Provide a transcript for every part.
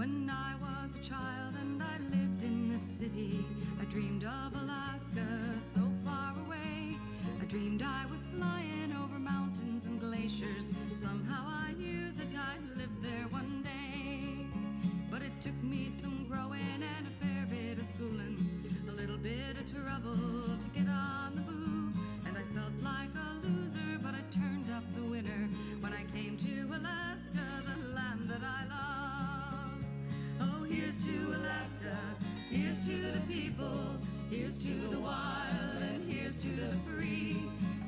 When I was a child and I lived in the city, I dreamed of Alaska so far away. I dreamed I was flying over mountains and glaciers. Somehow I knew that I'd live there one day. But it took me some growing and a fair bit of schooling, a little bit of trouble to get on the move. And I felt like a loser, but I turned up the winner when I came to Alaska, the land that I love. Oh, here's to Alaska, here's to the people, here's to the wild, and here's to the free.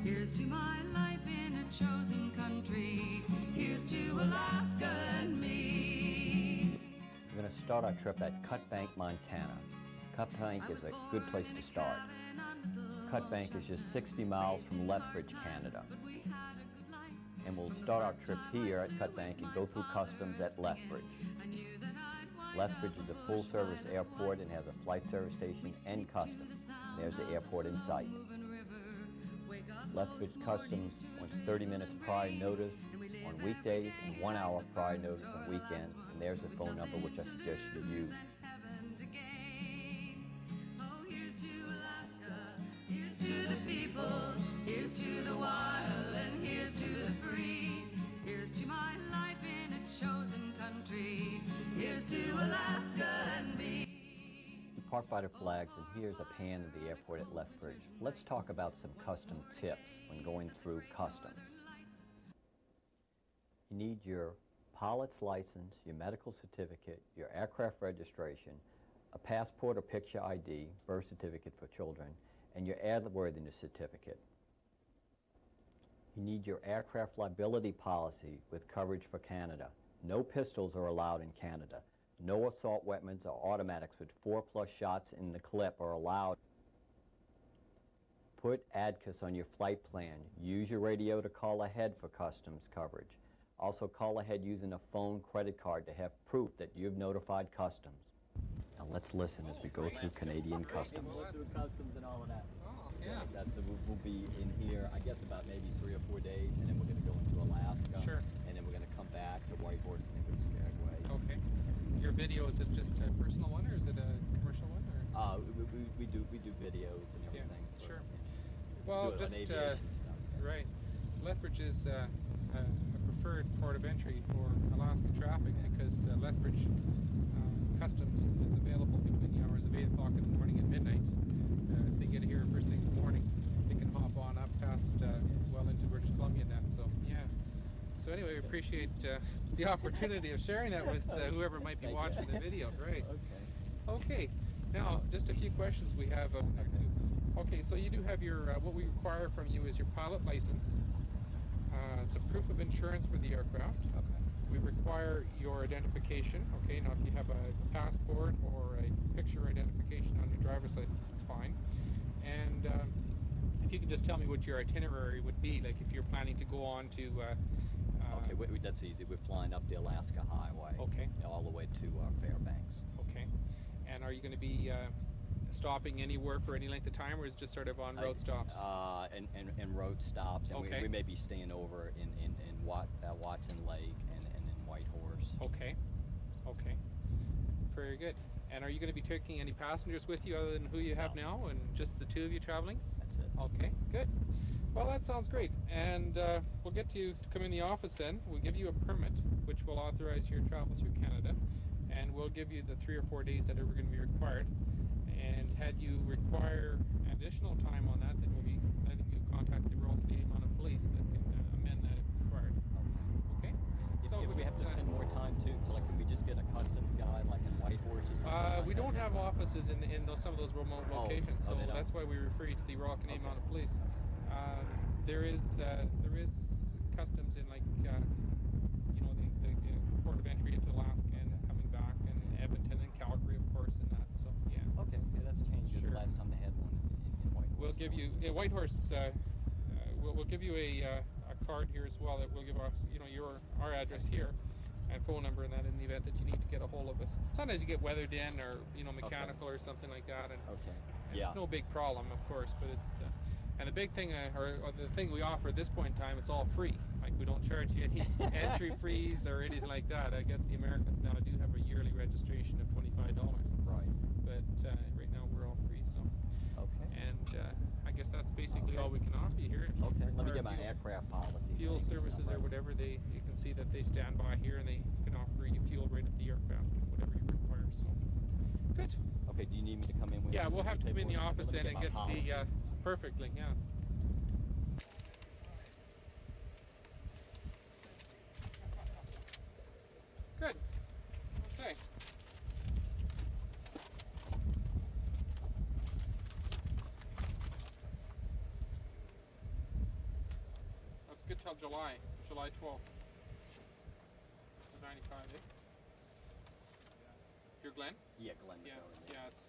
Here's to my life in a chosen country. Here's to Alaska and me. We're going to start our trip at Cut Bank, Montana. Cut Bank is a good place to start. Cut Bank is just 60 miles from Lethbridge, Canada. And we'll start our trip here at Cut Bank and go through customs at Lethbridge. Lethbridge is a full-service airport and has a flight service station and customs. There's the airport in sight. Lethbridge Customs wants 30 minutes prior notice on weekdays and 1 hour prior notice on weekends. And there's the phone number which I suggest you use. Here's to the people, here's to the wild, and here's to the free. Here's to my life in a chosen country. Here's to Alaska and me. We park by the flags, and here's a pan of the airport at Lethbridge. Let's talk about some custom tips when going through customs. You need your pilot's license, your medical certificate, your aircraft registration, a passport or picture ID, birth certificate for children, and your airworthiness certificate. You need your aircraft liability policy with coverage for Canada. No pistols are allowed in Canada. No assault weapons or automatics with 4+ shots in the clip are allowed. Put ADKIS on your flight plan. Use your radio to call ahead for customs coverage. Also call ahead using a phone credit card to have proof that you've notified customs. Now let's listen as we go through Canadian customs. We'll go through customs and all of that. Oh, yeah. So we'll be in here, I guess, about maybe 3 or 4 days, and then we're going to go into Alaska. Sure. And then we're going to come back to Whitehorse and then go to Skagway. Okay. Your video, is it just a personal one, or is it a commercial one? Or? We do videos and everything. Yeah, sure. Well, just aviation stuff. right. Lethbridge is a preferred port of entry for Alaska traffic because Lethbridge Customs is available between the hours of 8 o'clock in the morning and midnight. And if they get here first thing in the morning, they can hop on up past well into British Columbia and that. So yeah. So anyway, we appreciate the opportunity of sharing that with whoever might be watching the video. Right. Okay. Now, just a few questions we have over there too. Okay, so you do have your what we require from you is your pilot license, some proof of insurance for the aircraft. Okay. We require your identification. Okay, now if you have a passport or a picture identification on your driver's license, it's fine. And if you could just tell me what your itinerary would be, like if you're planning to go on to... okay, that's easy. We're flying up the Alaska Highway. Okay. All the way to Fairbanks. Okay. And are you going to be stopping anywhere for any length of time, or is it just sort of on road stops? And road stops. And okay. we may be staying over in Watson Lake and in Whitehorse. Okay. Okay. Very good. And are you going to be taking any passengers with you other than who you have now, and just the two of you traveling? That's it. Okay, good. Well, that sounds great. And we'll get you to come in the office then. We'll give you a permit, which will authorize your travel through Canada. And we'll give you the 3 or 4 days that are going to be required. And had you require additional time on that, then we'll be letting you contact the Royal Canadian Mounted Police that can amend that if required. Okay? If we have to spend more time too, can we just get a customs guy like in Whitehorse or something? We don't have offices in some of those remote locations, so that's why we refer you to the Royal Canadian Mounted Police. There is customs in the port of entry into Alaska and coming back, and Edmonton and Calgary, of course, and that. So yeah. Okay, that's changed. Sure. The last time they had one in Whitehorse. We'll give you Whitehorse. We'll give you a card here as well that will give us our address here and phone number, and that in the event that you need to get a hold of us. Sometimes you get weathered in or mechanical or something like that, and okay. It's no big problem, of course, but it's And the big thing, or the thing we offer at this point in time, it's all free. Like, we don't charge you any entry fees or anything like that. I guess the Americans now do have a yearly registration of $25. Right. But right now we're all free, so. Okay. And I guess that's basically all we can offer you here. If you Okay, let me require get my aircraft policy. fuel thing. services or whatever, you can see that they stand by here, and you can offer you fuel right at the aircraft, whatever you require. So, good. Okay, do you need me to come in with Yeah, we'll have to come in the office then and get the the perfectly. Yeah. Good. Okay. That's good till July 12th. 95, eh? You're Glenn? Yeah, Glenn. Yeah, McGovern, yeah, it's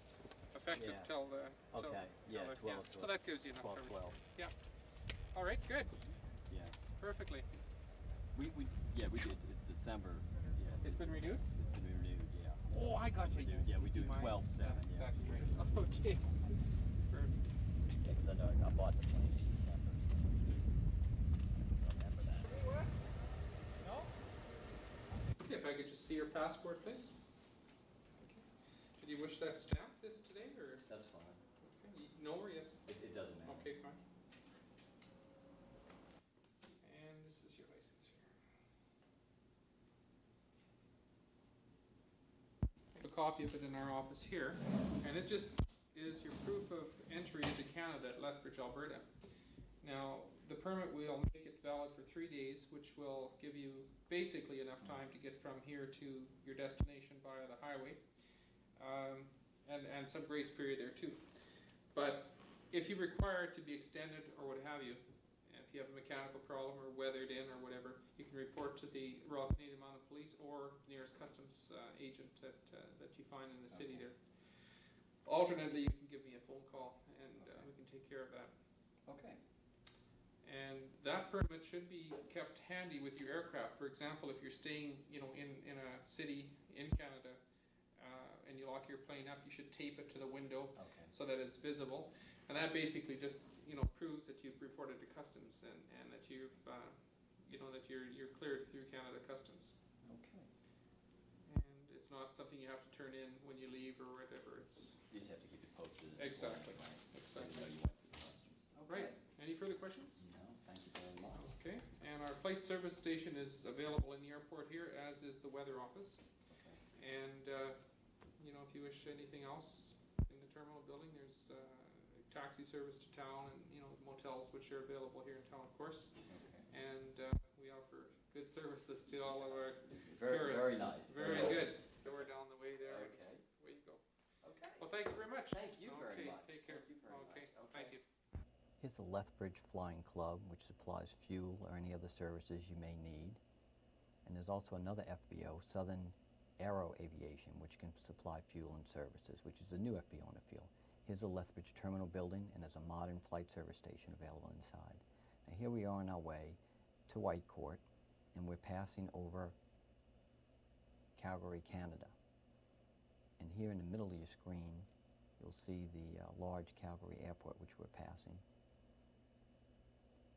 effective Yeah. till the. Okay, yeah, 12, So that gives you enough 12, coverage. 12. Yeah. All right, good. Yeah. Perfectly. We did. It's December. Yeah. It's been renewed? It's been renewed, yeah. Oh, I got you. Renewed. Yeah, we do 12/7. That's Yeah. exactly right. Okay. Perfect. Yeah, because I know I bought the plane in December, so that's good. Remember that. No? Okay, if I could just see your passport, please. Okay. Did you wish that stamped today, or? That's fine. Okay. No or yes? It doesn't matter. Okay, fine. And this is your license here. I have a copy of it in our office here, and it just is your proof of entry into Canada at Lethbridge, Alberta. Now, the permit will make it valid for 3 days, which will give you basically enough time to get from here to your destination via the highway, and some grace period there too. But if you require it to be extended or what have you, if you have a mechanical problem or weathered in or whatever, you can report to the Royal Canadian Mounted Police or nearest customs agent that you find in the city there. Alternately, you can give me a phone call, and we can take care of that. Okay. And that permit should be kept handy with your aircraft. For example, if you're staying, in a city in Canada, and you lock your plane up, you should tape it to the window Okay. so that it's visible. And that basically just, proves that you've reported to customs and that you've, that you're cleared through Canada Customs. Okay. And it's not something you have to turn in when you leave or whatever. It's You just have to keep it posted. exactly, So you exactly. know you went through customs. Right. Any further questions? No, thank you very much. Okay. And our flight service station is available in the airport here, as is the weather office. Okay. And if you wish anything else in the terminal building, there's taxi service to town, and motels which are available here in town, of course. Okay. And we offer good services to all of our Very, tourists. very nice. Very Very good. Door down the way there. Okay. Away you go. Okay. Well, thank you very much. Thank you very Okay, much. take care. Thank you very Okay, much. thank you. Here's the Lethbridge Flying Club, which supplies fuel or any other services you may need. And there's also another FBO, Southern Aero Aviation, which can supply fuel and services, which is a new FBO in the field. Here's the Lethbridge Terminal Building, and there's a modern flight service station available inside. Now here we are on our way to Whitecourt, and we're passing over Calgary, Canada. And here in the middle of your screen, you'll see the large Calgary Airport, which we're passing.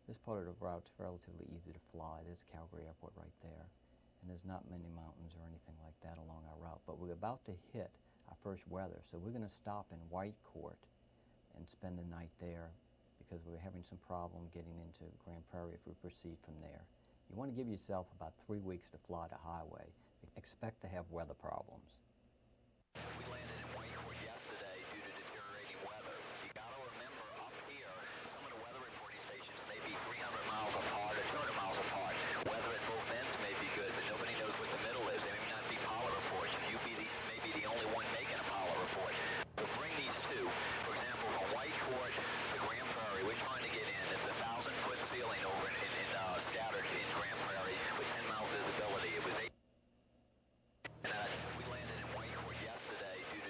This part of the route's relatively easy to fly. There's Calgary Airport right there. And there's not many mountains or anything like that along our route. But we're about to hit our first weather, so we're going to stop in Whitecourt and spend the night there because we're having some problem getting into Grand Prairie if we proceed from there. You want to give yourself about 3 weeks to fly the highway. Expect to have weather problems. We landed in Whitecourt yesterday due to deteriorating weather. You gotta remember, up here, some of the weather reporting stations may be 300 miles apart or 200 miles apart. Weather at both ends may be good, but nobody knows what the middle is. They may not be polar reports, and you may be the only one making a polar report. So bring these two. For example, from Whitecourt to Grand Prairie, we're trying to get in. It's a 1,000-foot ceiling over scattered in Grand Prairie with 10 miles visibility. It was 8. We landed in Whitecourt yesterday due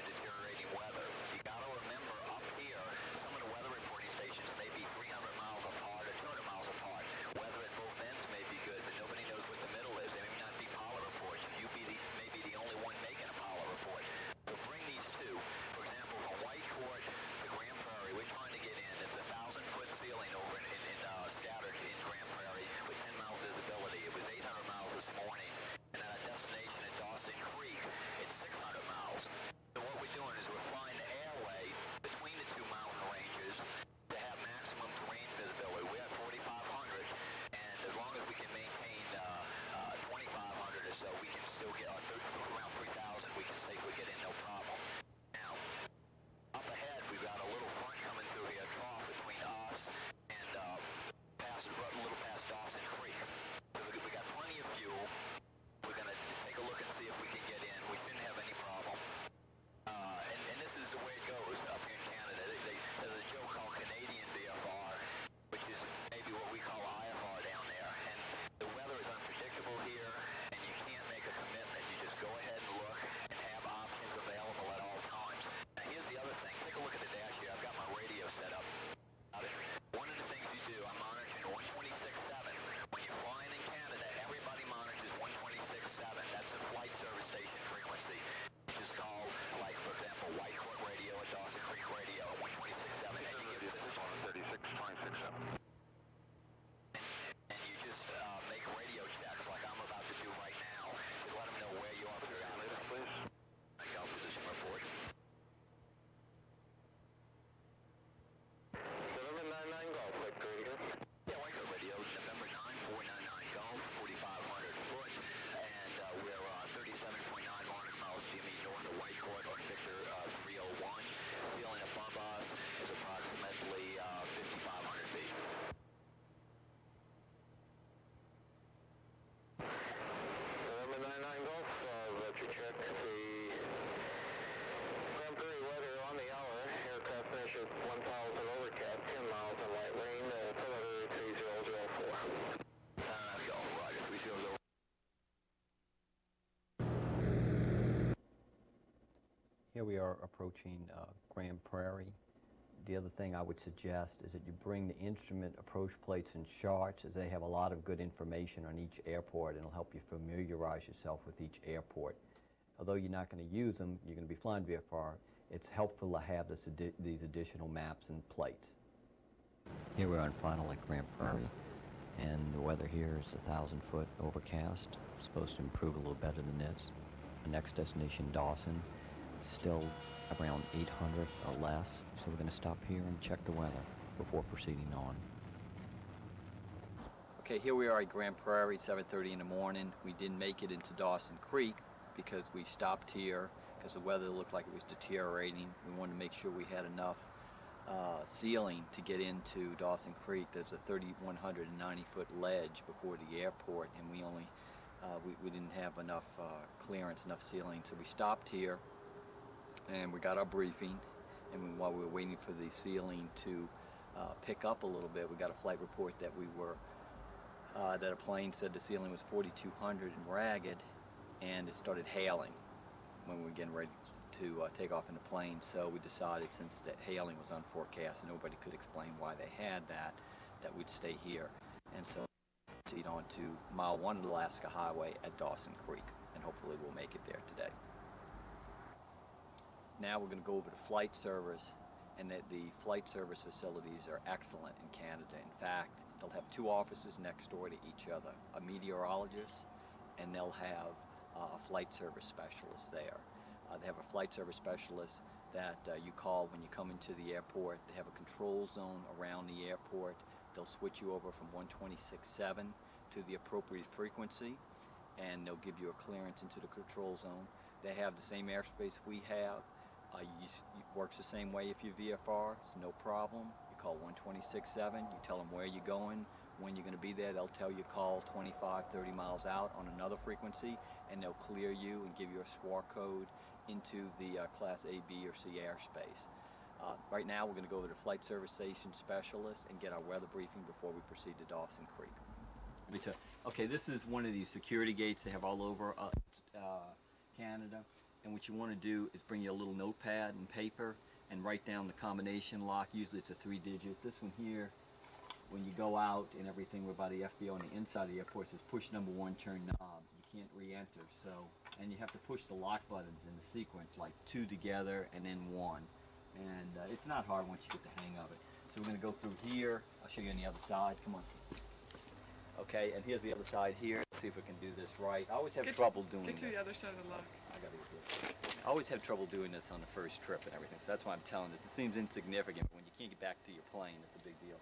Grand Prairie weather on the hour. Aircraft pressure 1,000 overcast, 10 miles and light rain. Altimeter 3004. Let's go. Roger, 3004. Here we are approaching Grand Prairie. The other thing I would suggest is that you bring the instrument approach plates and charts, as they have a lot of good information on each airport, and it'll help you familiarize yourself with each airport. Although you're not going to use them, you're going to be flying VFR, it's helpful to have these additional maps and plates. Here we are in final at Grand Prairie, and the weather here is 1,000-foot overcast. It's supposed to improve a little better than this. The next destination, Dawson, still around 800 or less, so we're going to stop here and check the weather before proceeding on. Okay, here we are at Grand Prairie, 7:30 in the morning. We didn't make it into Dawson Creek because we stopped here because the weather looked like it was deteriorating. We wanted to make sure we had enough ceiling to get into Dawson Creek. There's a 3,190-foot ledge before the airport, and we only we didn't have enough clearance, enough ceiling, so we stopped here. And we got our briefing, and while we were waiting for the ceiling to pick up a little bit, we got a flight report that that a plane said the ceiling was 4,200 and ragged, and it started hailing when we were getting ready to take off in the plane. So we decided, since that hailing was on forecast and nobody could explain why they had that we'd stay here. And so proceed on to Mile 1 of the Alaska Highway at Dawson Creek, and hopefully we'll make it there today. Now we're going to go over to flight service, and that the flight service facilities are excellent in Canada. In fact, they'll have two offices next door to each other, a meteorologist, and they'll have a flight service specialist there. They have a flight service specialist that you call when you come into the airport. They have a control zone around the airport. They'll switch you over from 126.7 to the appropriate frequency, and they'll give you a clearance into the control zone. They have the same airspace we have. It works the same way if you VFR, it's no problem. You call 126.7, you tell them where you're going, when you're going to be there. They'll tell you call 25, 30 miles out on another frequency, and they'll clear you and give you a SWAR code into the Class A, B, or C airspace. Right now we're going to go over to Flight Service Station Specialist and get our weather briefing before we proceed to Dawson Creek. Okay, this is one of these security gates they have all over Canada. And what you want to do is bring you a little notepad and paper and write down the combination lock. Usually it's a 3-digit. This one here, when you go out and everything, we're by the FBO on the inside of the airport, says push number 1, turn knob. You can't re-enter. So, and you have to push the lock buttons in the sequence, like 2 together and then 1. And it's not hard once you get the hang of it. So we're going to go through here. I'll show you on the other side. Come on. Okay, and here's the other side here. Let's see if we can do this right. I always have trouble doing this. Get to the other side of the lock. I always have trouble doing this on the first trip and everything, so that's why I'm telling this. It seems insignificant, but when you can't get back to your plane, it's a big deal.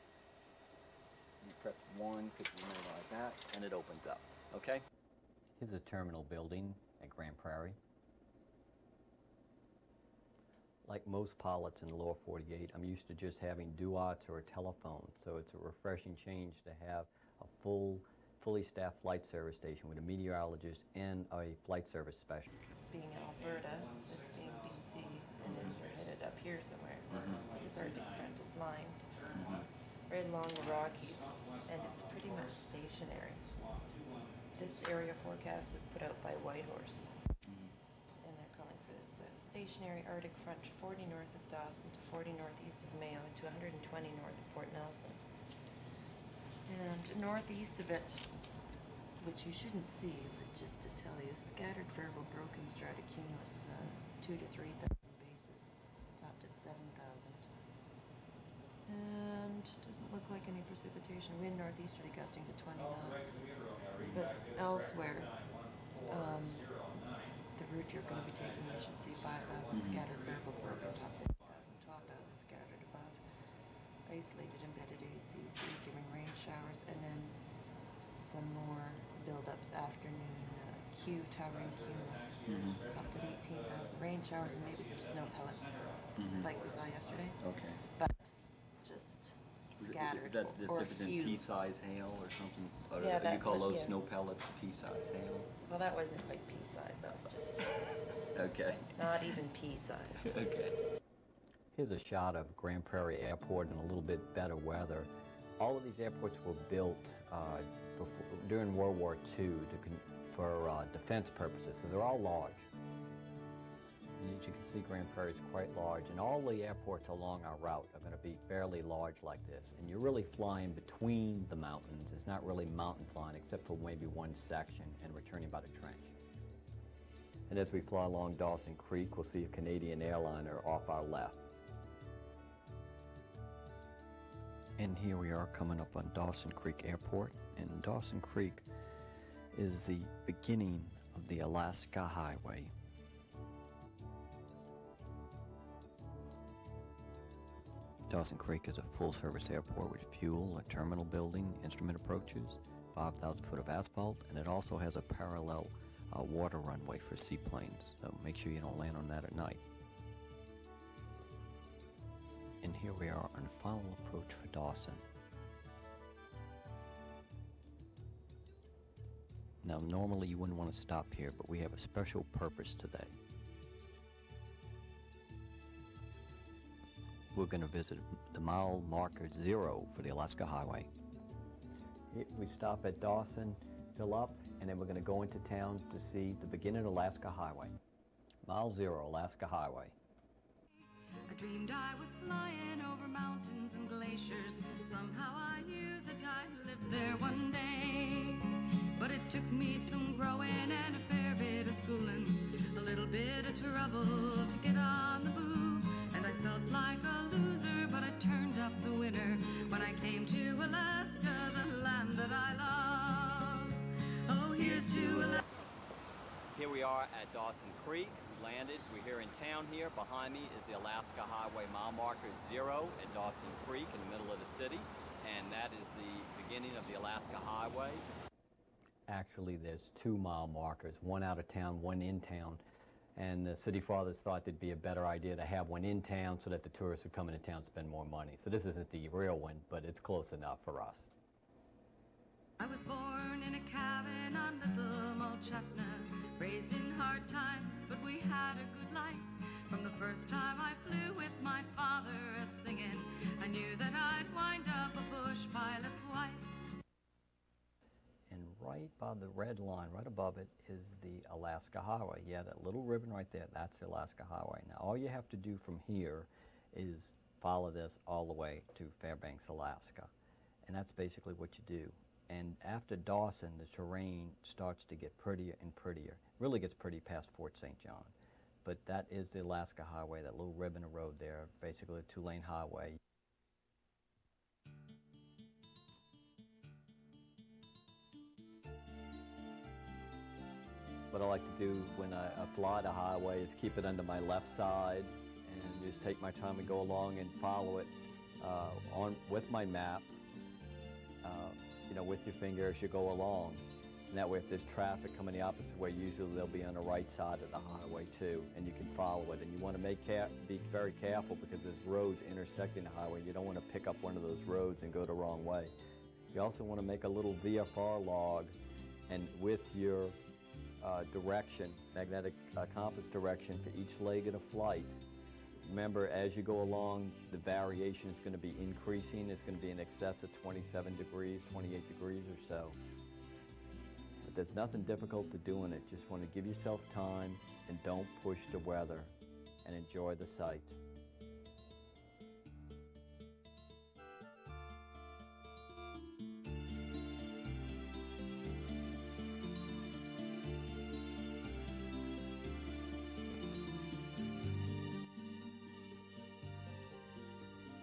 You press 1 because you realize that, and it opens up. Okay? Here's the terminal building at Grand Prairie. Like most pilots in the lower 48, I'm used to just having duots or a telephone, so it's a refreshing change to have a fully staffed flight service station with a meteorologist and a flight service specialist. This being Alberta, this being BC, and then you're headed up here somewhere. So this Arctic front is lying right along the Rockies, and it's pretty much stationary. This area forecast is put out by Whitehorse, and they're calling for this stationary Arctic front 40 north of Dawson to 40 northeast of Mayo and to 120 north of Fort Nelson. And northeast of it, which you shouldn't see, but just to tell you, scattered variable broken stratocumulus, 2,000 to 3,000 bases, topped at 7,000. And doesn't look like any precipitation. Wind northeasterly gusting to 20 knots. But elsewhere, the route you're going to be taking, you should see 5,000 scattered variable broken, topped at 8,000, 12,000 scattered above. Isolated embedded ACC giving rain showers, and then some more buildups afternoon. Q towering cumulus, topped at 18,000 rain showers and maybe some snow pellets, like we saw yesterday. Okay. But just scattered. scattered Is that or different than few. pea-size hail or something? Or Yeah, you that call would- those yeah. snow pellets pea-size hail? Well, that wasn't quite pea-size. That was just Okay. not even pea-sized. Okay. Here's a shot of Grand Prairie Airport in a little bit better weather. All of these airports were built during World War II for defense purposes, so they're all large. And as you can see, Grand Prairie is quite large, and all the airports along our route are going to be fairly large like this. And you're really flying between the mountains. It's not really mountain flying, except for maybe one section and returning by the trench. And as we fly along Dawson Creek, we'll see a Canadian airliner off our left. And here we are coming up on Dawson Creek Airport, and Dawson Creek is the beginning of the Alaska Highway. Dawson Creek is a full-service airport with fuel, a terminal building, instrument approaches, 5,000 foot of asphalt, and it also has a parallel water runway for seaplanes, so make sure you don't land on that at night. And here we are on final approach for Dawson. Now, normally you wouldn't want to stop here, but we have a special purpose today. We're going to visit the mile marker 0 for the Alaska Highway. We stop at Dawson, fill up, and then we're going to go into town to see the beginning of Alaska Highway. Mile 0, Alaska Highway. I dreamed I was flying over mountains and glaciers. Somehow I knew that I'd live there one day. But it took me some growing and a fair bit of schooling, a little bit of trouble to get on the move. And I felt like a loser, but I turned up the winner when I came to Alaska, the land that I love. Oh, here's to Alaska. Here we are at Dawson Creek. We landed. We're here in town here. Behind me is the Alaska Highway mile marker 0 at Dawson Creek in the middle of the city. And that is the beginning of the Alaska Highway. Actually, there's 2 mile markers, one out of town, one in town. And the city fathers thought it'd be a better idea to have one in town so that the tourists would come into town and spend more money. So this isn't the real one, but it's close enough for us. I was born in a cabin on Little Mulchapna, raised in hard times, but we had a good life. From the first time I flew with my father a-singing, I knew that I'd wind up a bush pilot's wife. And right by the red line, right above it, is the Alaska Highway. Yeah, that little ribbon right there, that's the Alaska Highway. Now, all you have to do from here is follow this all the way to Fairbanks, Alaska. And that's basically what you do. And after Dawson, the terrain starts to get prettier and prettier. It really gets pretty past Fort St. John. But that is the Alaska Highway, that little ribbon of road there, basically a 2-lane highway. What I like to do when I fly the highway is keep it under my left side and just take my time and go along and follow it with my map, with your finger as you go along. And that way, if there's traffic coming the opposite way, usually they'll be on the right side of the highway too, and you can follow it. And you want to be very careful because there's roads intersecting the highway. You don't want to pick up one of those roads and go the wrong way. You also want to make a little VFR log, and with your direction, magnetic compass direction for each leg of the flight. Remember, as you go along, the variation is going to be increasing. It's going to be in excess of 27 degrees, 28 degrees or so. But there's nothing difficult to doing it. Just want to give yourself time and don't push the weather and enjoy the sights.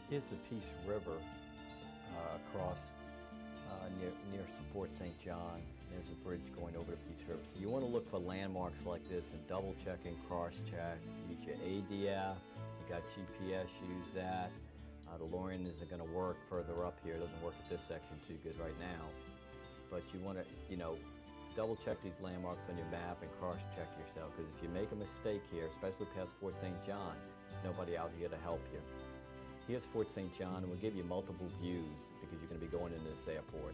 Here's the Peace River across near Fort St. John. There's a bridge going over the Peace River. So you want to look for landmarks like this and double check and cross check. Use your ADF. You got GPS, use that. The DeLorean isn't going to work further up here. It doesn't work at this section too good right now. But you want to, double check these landmarks on your map and cross check yourself, because if you make a mistake here, especially past Fort St. John, there's nobody out here to help you. Here's Fort St. John, and we'll give you multiple views because you're going to be going into this airport.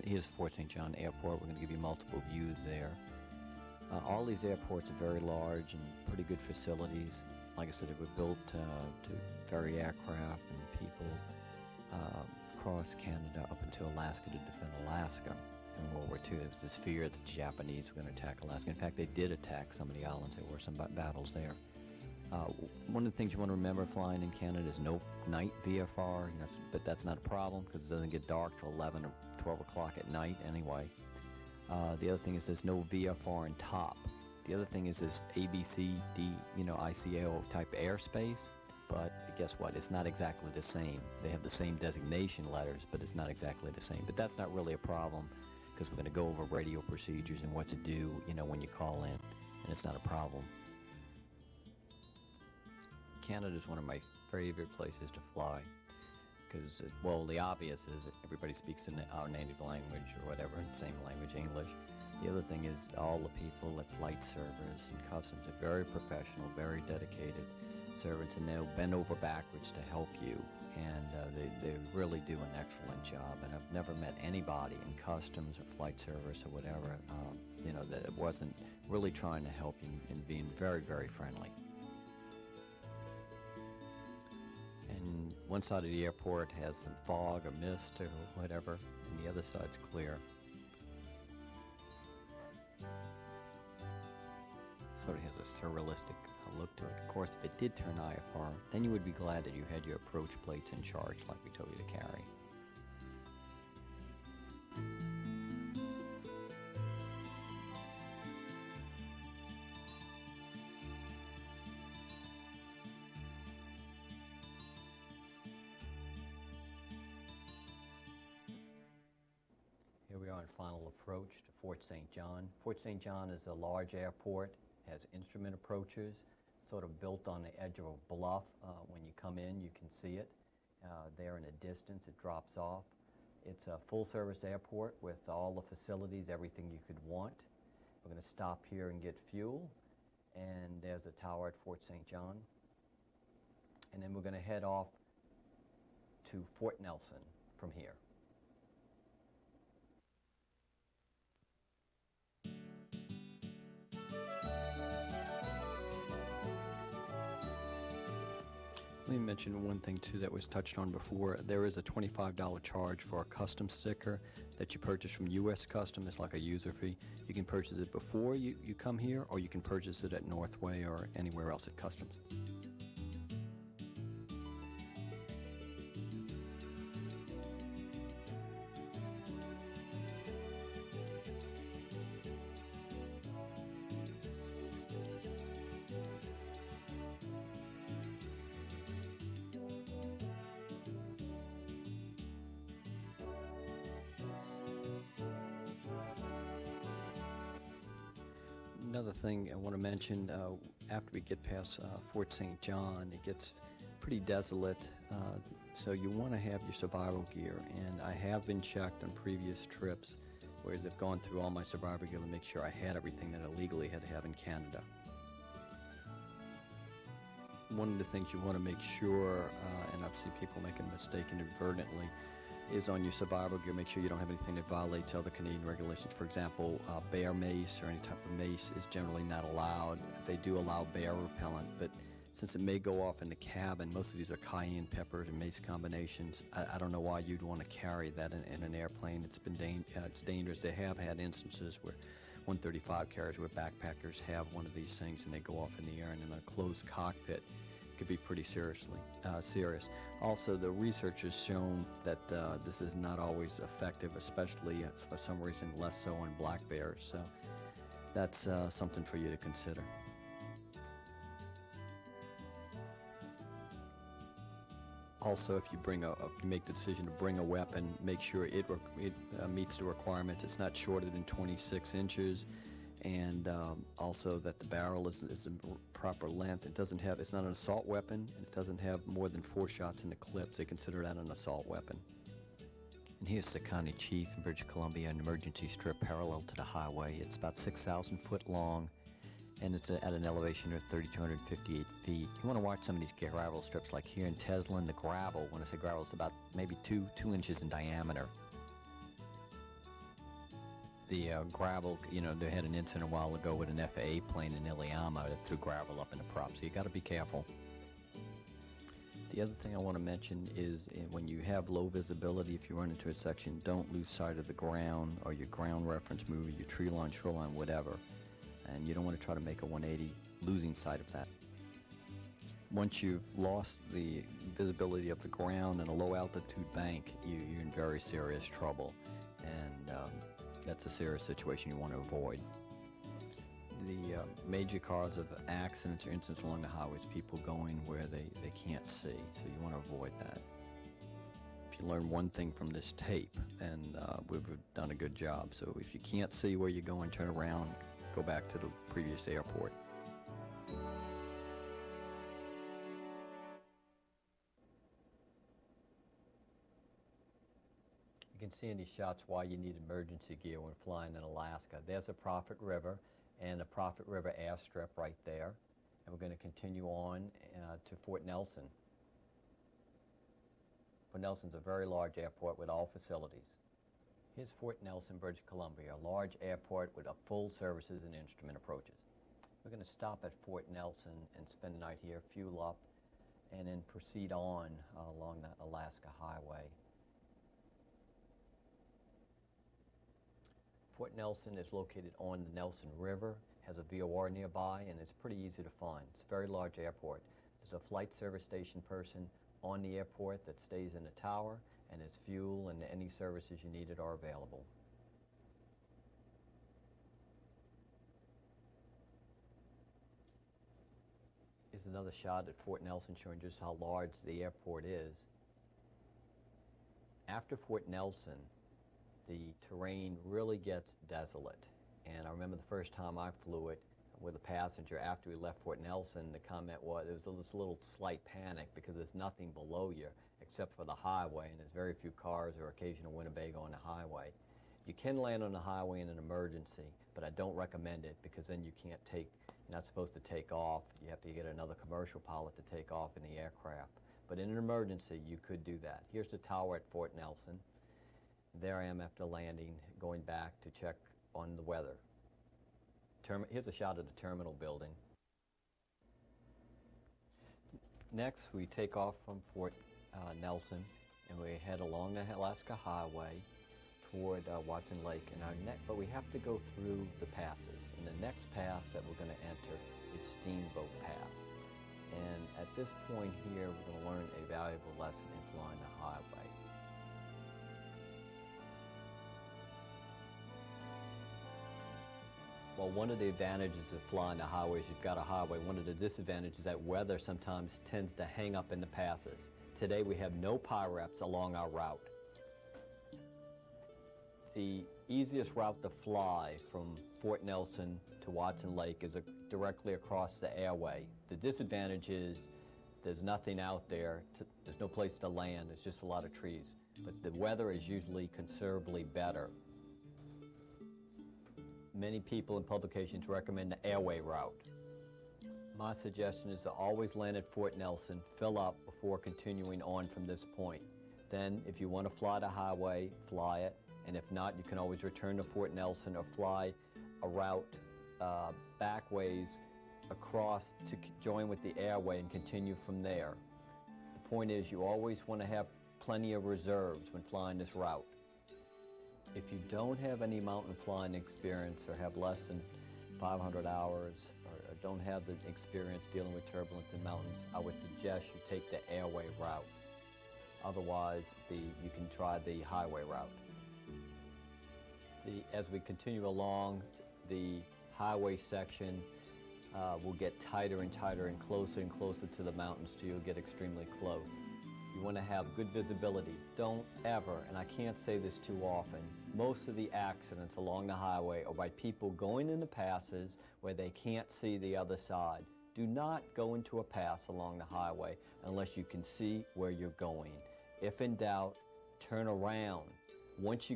Here's Fort St. John Airport. We're going to give you multiple views there. All these airports are very large and pretty good facilities. Like I said, they were built to ferry aircraft and people across Canada up until Alaska to defend Alaska. In World War II, there was this fear that the Japanese were going to attack Alaska. In fact, they did attack some of the islands. There were some battles there. One of the things you want to remember flying in Canada is no night VFR, but that's not a problem because it doesn't get dark till 11 or 12 o'clock at night anyway. The other thing is there's no VFR in top. The other thing is there's ABC, ICAO type airspace, but guess what? It's not exactly the same. They have the same designation letters, but it's not exactly the same. But that's not really a problem because we're going to go over radio procedures and what to do, when you call in, and it's not a problem. Canada is one of my favorite places to fly because, well, the obvious is that everybody speaks in our native language or whatever, same language, English. The other thing is all the people at flight service and customs are very professional, very dedicated servants, and they'll bend over backwards to help you, and they really do an excellent job. And I've never met anybody in customs or flight service or whatever, that wasn't really trying to help you and being very, very friendly. And one side of the airport has some fog or mist or whatever, and the other side's clear. Sort of has a surrealistic look to it. Of course, if it did turn IFR, then you would be glad that you had your approach plates in charge like we told you to carry. Here we are on final approach to Fort St. John. Fort St. John is a large airport, has instrument approaches, sort of built on the edge of a bluff. When you come in, you can see it. There in the distance, it drops off. It's a full-service airport with all the facilities, everything you could want. We're going to stop here and get fuel, and there's a tower at Fort St. John. And then we're going to head off to Fort Nelson from here. Let me mention one thing too that was touched on before. There is a $25 charge for a custom sticker that you purchase from U.S. Customs. It's like a user fee. You can purchase it before you come here, or you can purchase it at Northway or anywhere else at Customs. Another thing I want to mention, after we get past Fort St. John, it gets pretty desolate, so you want to have your survival gear. And I have been checked on previous trips where they've gone through all my survival gear to make sure I had everything that I legally had to have in Canada. One of the things you want to make sure, and I've seen people make a mistake inadvertently, is on your survival gear, make sure you don't have anything that violates other Canadian regulations. For example, bear mace or any type of mace is generally not allowed. They do allow bear repellent, but since it may go off in the cabin, most of these are cayenne pepper and mace combinations. I don't know why you'd want to carry that in an airplane. It's dangerous. They have had instances where 135 carriers where backpackers have one of these things and they go off in the air, and in a closed cockpit could be pretty serious. Also, the research has shown that this is not always effective, especially for some reason less so on black bears. So that's something for you to consider. Also, if you make the decision to bring a weapon, make sure it meets the requirements. It's not shorter than 26 inches. And also that the barrel is the proper length. It's not an assault weapon, and it doesn't have more than 4 shots in the clips. They consider that an assault weapon. And here's the county chief in British Columbia, an emergency strip parallel to the highway. It's about 6,000 foot long, and it's at an elevation of 3,258 feet. You want to watch some of these gravel strips, like here in Teslin, the gravel, when I say gravel, it's about maybe two inches in diameter. The gravel, you know, they had an incident a while ago with an FAA plane in Iliamna that threw gravel up in the prop, so you got to be careful. The other thing I want to mention is when you have low visibility, if you run into a section, don't lose sight of the ground or your ground reference mover, your tree line, shoreline, whatever. And you don't want to try to make a 180 losing sight of that. Once you've lost the visibility of the ground in a low altitude bank, you're in very serious trouble. And that's a serious situation you want to avoid. The major cause of accidents or incidents along the highway is people going where they can't see, so you want to avoid that. If you learn one thing from this tape, and we've done a good job. So if you can't see where you're going, turn around, go back to the previous airport. You can see in these shots why you need emergency gear when flying in Alaska. There's a Prophet River and a Prophet River airstrip right there. And we're going to continue on to Fort Nelson. Fort Nelson's a very large airport with all facilities. Here's Fort Nelson, British Columbia, a large airport with full services and instrument approaches. We're going to stop at Fort Nelson and spend the night here, fuel up, and then proceed on along the Alaska Highway. Fort Nelson is located on the Nelson River, has a VOR nearby, and it's pretty easy to find. It's a very large airport. There's a flight service station person on the airport that stays in the tower, and his fuel and any services you needed are available. Here's another shot at Fort Nelson showing just how large the airport is. After Fort Nelson, the terrain really gets desolate. And I remember the first time I flew it with a passenger after we left Fort Nelson, the comment was, there was this little slight panic because there's nothing below you except for the highway, and there's very few cars or occasional Winnebago on the highway. You can land on the highway in an emergency, but I don't recommend it because then you can't you're not supposed to take off. You have to get another commercial pilot to take off in the aircraft. But in an emergency, you could do that. Here's the tower at Fort Nelson. There I am after landing, going back to check on the weather. Here's a shot of the terminal building. Next, we take off from Fort Nelson, and we head along the Alaska Highway toward Watson Lake. But we have to go through the passes. And the next pass that we're going to enter is Steamboat Pass. And at this point here, we're going to learn a valuable lesson in flying the highway. Well, one of the advantages of flying the highway is you've got a highway. One of the disadvantages is that weather sometimes tends to hang up in the passes. Today we have no PRAIRIE along our route. The easiest route to fly from Fort Nelson to Watson Lake is directly across the airway. The disadvantage is there's nothing out there. There's no place to land. There's just a lot of trees. But the weather is usually considerably better. Many people in publications recommend the airway route. My suggestion is to always land at Fort Nelson, fill up before continuing on from this point. Then, if you want to fly the highway, fly it, and if not, you can always return to Fort Nelson or fly a route back ways across to join with the airway and continue from there. The point is, you always want to have plenty of reserves when flying this route. If you don't have any mountain flying experience or have less than 500 hours or don't have the experience dealing with turbulence in mountains, I would suggest you take the airway route. Otherwise, you can try the highway route. As we continue along, the highway section will get tighter and tighter and closer to the mountains till you'll get extremely close. You want to have good visibility. Don't ever, and I can't say this too often, most of the accidents along the highway are by people going into passes where they can't see the other side. Do not go into a pass along the highway unless you can see where you're going. If in doubt, turn around. Once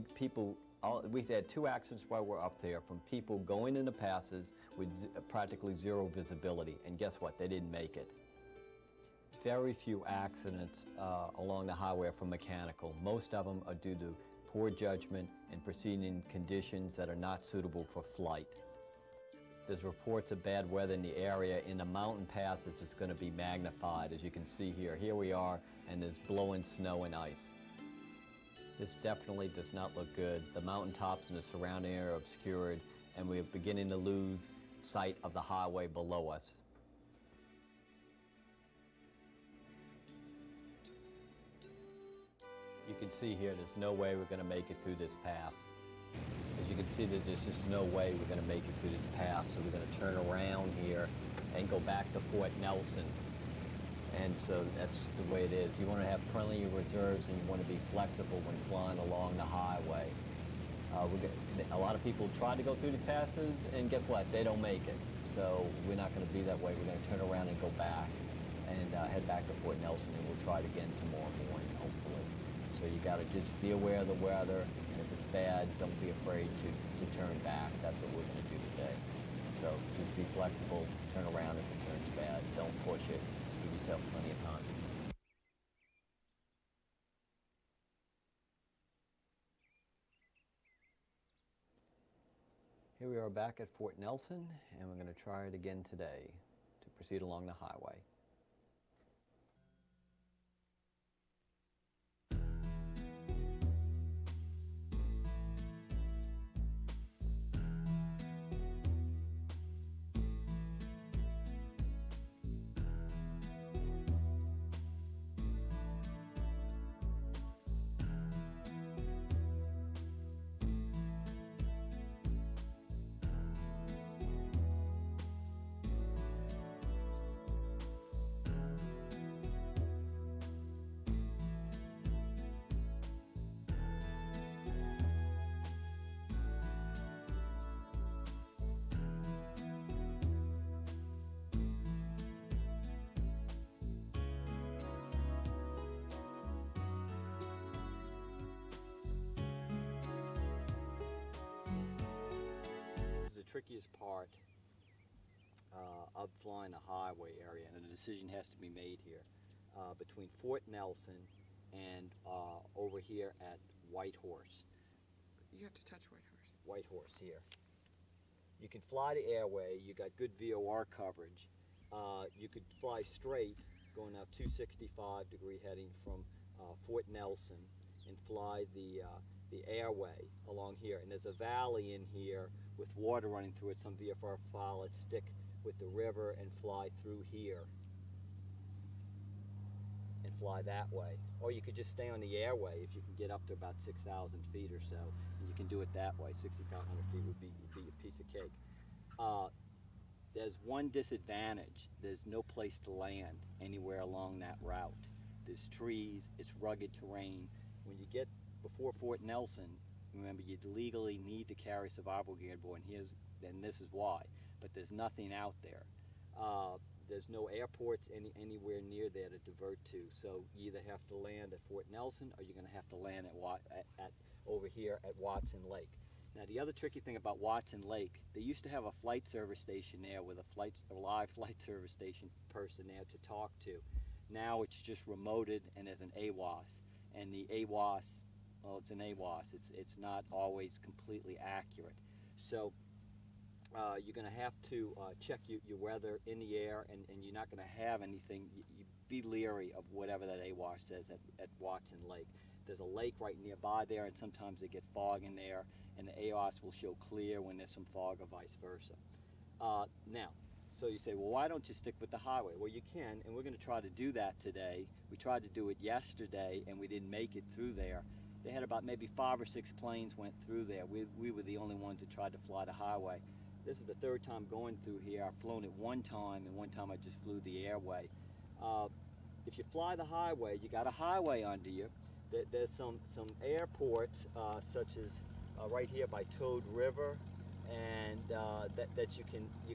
we've had 2 accidents while we're up there from people going in the passes with practically 0 visibility, and guess what? They didn't make it. Very few accidents along the highway are from mechanical. Most of them are due to poor judgment and proceeding conditions that are not suitable for flight. There's reports of bad weather in the area. In the mountain passes, it's going to be magnified, as you can see here. Here we are, and there's blowing snow and ice. This definitely does not look good. The mountaintops and the surrounding area are obscured, and we're beginning to lose sight of the highway below us. You can see here, there's no way we're going to make it through this pass. As you can see, that there's just no way we're going to make it through this pass, so we're going to turn around here and go back to Fort Nelson. And so that's the way it is. You want to have plenty of reserves, and you want to be flexible when flying along the highway. A lot of people try to go through these passes, and guess what? They don't make it. So we're not going to be that way. We're going to turn around and go back and head back to Fort Nelson, and we'll try it again tomorrow morning, hopefully. So you got to just be aware of the weather, and if it's bad, don't be afraid to turn back. That's what we're going to do today. So just be flexible, turn around if it turns bad. Don't push it. Give yourself plenty of time. Here we are back at Fort Nelson, and we're going to try it again today to proceed along the highway. Trickiest part of flying the highway area, and a decision has to be made here between Fort Nelson and over here at Whitehorse. You have to touch Whitehorse. Whitehorse here. You can fly the airway. You got good VOR coverage. You could fly straight, going now 265-degree heading from Fort Nelson, and fly the airway along here. And there's a valley in here with water running through it. Some VFR pilots stick with the river and fly through here and fly that way. Or you could just stay on the airway if you can get up to about 6,000 feet or so. And you can do it that way. 6,500 feet would be a piece of cake. There's one disadvantage. There's no place to land anywhere along that route. There's trees, it's rugged terrain. When you get before Fort Nelson, remember, you legally need to carry survival gear aboard, and this is why. But there's nothing out there. There's no airports anywhere near there to divert to. So you either have to land at Fort Nelson, or you're going to have to land at over here at Watson Lake. Now, the other tricky thing about Watson Lake, they used to have a flight service station there with a live flight service station person there to talk to. Now it's just remoted, and there's an AWAS. And the AWAS, well, it's an AWAS. It's not always completely accurate. So you're going to have to check your weather in the air, and you're not going to have anything. You be leery of whatever that AWAS says at Watson Lake. There's a lake right nearby there, and sometimes they get fog in there, and the AWAS will show clear when there's some fog, or vice versa. Now, so you say, well, why don't you stick with the highway? Well, you can, and we're going to try to do that today. We tried to do it yesterday, and we didn't make it through there. They had about maybe 5 or 6 planes went through there. We were the only ones that tried to fly the highway. This is the 3rd time going through here. I've flown it 1 time, and 1 time I just flew the airway. If you fly the highway, you got a highway under you. There's some airports, such as right here by Toad River, and that you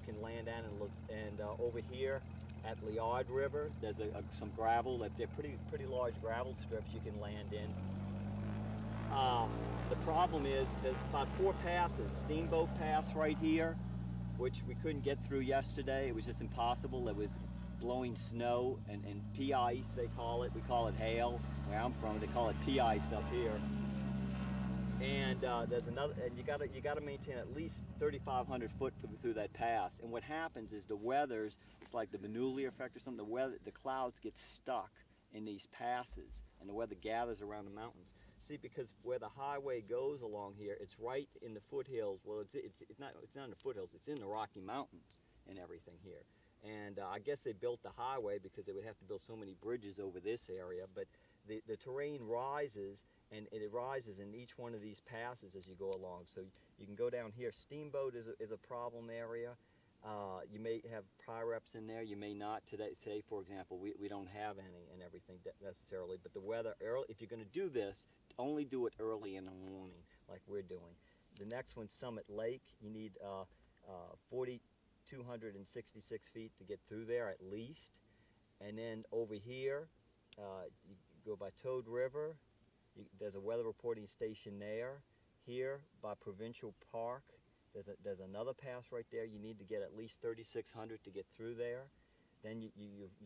can land at, and over here at Liard River, there's some gravel. They're pretty large gravel strips you can land in. The problem is there's about 4 passes. Steamboat Pass right here, which we couldn't get through yesterday. It was just impossible. It was blowing snow and pea ice, they call it. We call it hail. Where I'm from, they call it pea ice up here. And there's another, and you gotta maintain at least 3,500 foot through that pass. And what happens is the weather's, it's like the Bernoulli effect or something. The clouds get stuck in these passes, and the weather gathers around the mountains. See, because where the highway goes along here, it's right in the foothills. Well, it's not in the foothills. It's in the Rocky Mountains and everything here. And I guess they built the highway because they would have to build so many bridges over this area. But the terrain rises, and it rises in each one of these passes as you go along. So you can go down here. Steamboat is a problem area. You may have PRAIRIE in there. You may not today. Say, for example, we don't have any and everything necessarily. But the weather, if you're going to do this, only do it early in the morning like we're doing. The next one, Summit Lake, you need 4,266 feet to get through there at least. And then over here, you go by Toad River. There's a weather reporting station there. Here by Provincial Park, there's another pass right there. You need to get at least 3,600 to get through there. Then you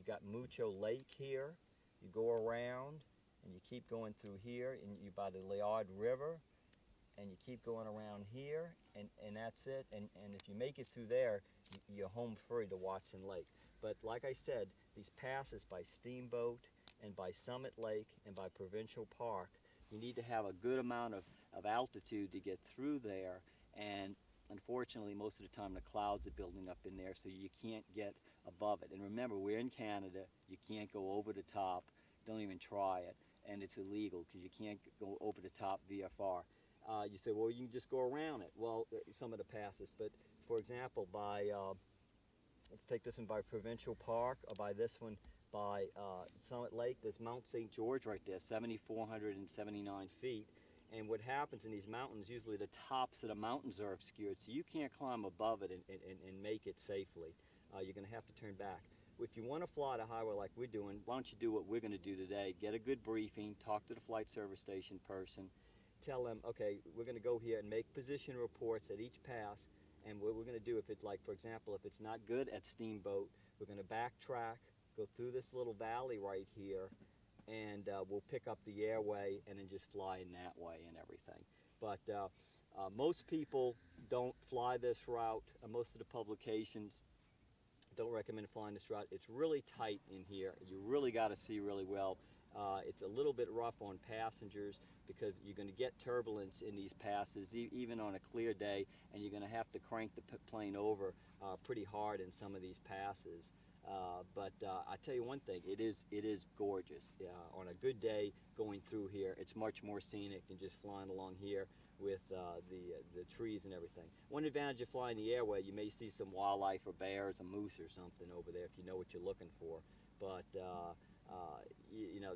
got Mucho Lake here. You go around and you keep going through here, and you by the Liard River, and you keep going around here, and that's it. And if you make it through there, you're home free to Watson Lake. But like I said, these passes by Steamboat and by Summit Lake and by Provincial Park, you need to have a good amount of altitude to get through there. And unfortunately, most of the time the clouds are building up in there, so you can't get above it. And remember, we're in Canada. You can't go over the top. Don't even try it. And it's illegal because you can't go over the top VFR. You say, well, you can just go around it. Well, some of the passes, but for example, by, let's take this one by Provincial Park, or by this one by Summit Lake. There's Mount St. George right there, 7,479 feet. And what happens in these mountains, usually the tops of the mountains are obscured, so you can't climb above it and make it safely. You're going to have to turn back. If you want to fly the highway like we're doing, why don't you do what we're going to do today? Get a good briefing, talk to the flight service station person, tell them, okay, we're going to go here and make position reports at each pass, and what we're going to do, if it's like, for example, if it's not good at Steamboat, we're going to backtrack, go through this little valley right here, and we'll pick up the airway and then just fly in that way and everything. But most people don't fly this route. Most of the publications don't recommend flying this route. It's really tight in here. You really got to see really well. It's a little bit rough on passengers because you're going to get turbulence in these passes, even on a clear day, and you're going to have to crank the plane over pretty hard in some of these passes. But I tell you one thing, it is gorgeous. On a good day going through here, it's much more scenic than just flying along here with the trees and everything. One advantage of flying the airway, you may see some wildlife or bears, a moose or something over there if you know what you're looking for. But you know,